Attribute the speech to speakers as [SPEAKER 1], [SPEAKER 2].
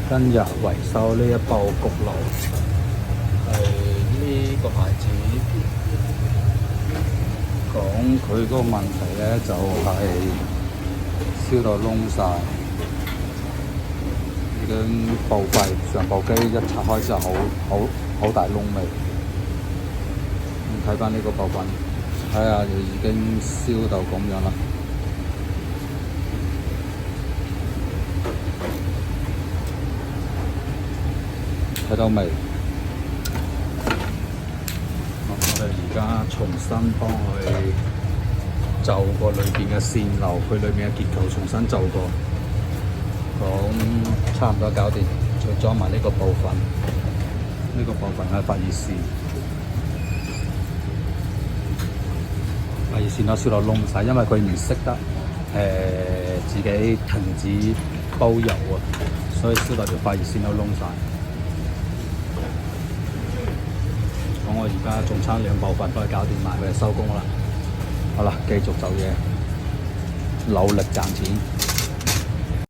[SPEAKER 1] 今日維修呢一部焗爐，係呢個牌子。講佢嗰個問題咧，就係燒到燶晒，已經報廢。上部機一拆開之後，好大燶味。睇翻呢個部分，睇下就已經燒到咁樣啦。睇到未？我哋而家重新幫佢就過裏邊嘅線流，佢裏面嘅結構重新就過，咁差唔多搞掂，再裝埋呢個部分。呢個部分係發熱線，發熱線都燒到燶晒，因為佢唔識得自己停止煲油啊，所以燒到條發熱線都燶晒。我而家仲差兩部分幫佢搞掂埋，佢就收工啦。好啦，繼續走嘢，努力賺錢。